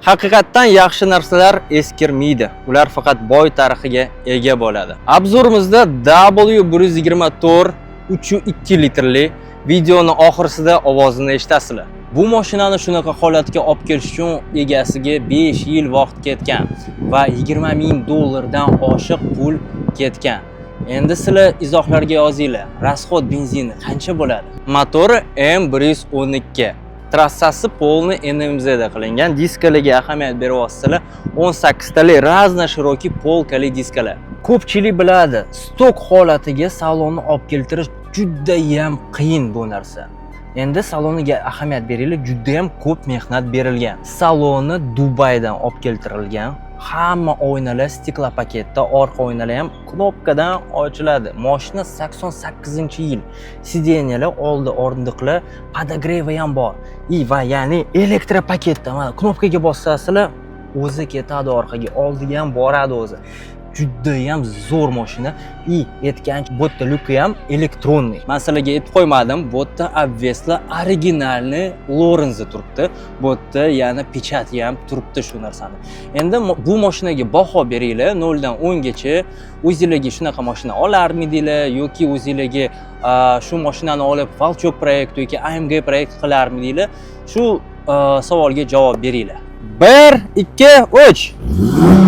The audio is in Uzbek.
Haqiqatdan yaxshi narsalar eskirmaydi. Ular faqat boy tarixiga ega bo'ladi. Obzorimizda W124 3.2 litrli videoni oxirisida ovozini eshitasizlar. Bu mashinani shunaqa holatga olib kelish uchun egasiga 5 yil vaqt ketgan va $20,000 dan oshiq pul ketgan. Endi sizlar izohlarga yozinglar. Rasxod benzini qancha bo'ladi? Motori M112. Trassasi polni NMZda qilingan. Diskalarga ahamiyat beryapsizlar. 18 tali razna shiroki polkali diskalar. Ko'pchilik biladi, stok holatiga salonni olib keltirish juda ham qiyin bu narsa. Endi saloniga ahamiyat beringlar, juda ham ko'p mehnat berilgan. Saloni Dubaydan olib keltirilgan. Hamma oynalar stikla paketda, orqa oynalar ham knopkadan ochiladi. Mashina 88-yil. Sideniyalar, oldi o'rindiqlar, podogrevi ham bor. Va ya'ni elektropaketda mana knopkaga bossasizlar, o'zi ketadi orqaga, oldiga ham boradi o'zi. Juda ham zo'r mashina. Aytgancha bu yerda lyuki ham elektronniy. Masalaga aytib qo'ymadim, bu yerda obvesla originalni Lorenzi turibdi. Bu yerda yana pechati ham turibdi shu narsani. Endi bu mashinaga baho beringlar 0 dan 10 gacha. O'zingizlarga shunaqa mashina olarmidinglar yoki o'zingizlarga shu mashinani olib Valchok proyekt yoki AMG proyekt qilarmidinglar? Shu savolga javob beringlar. 1 2 3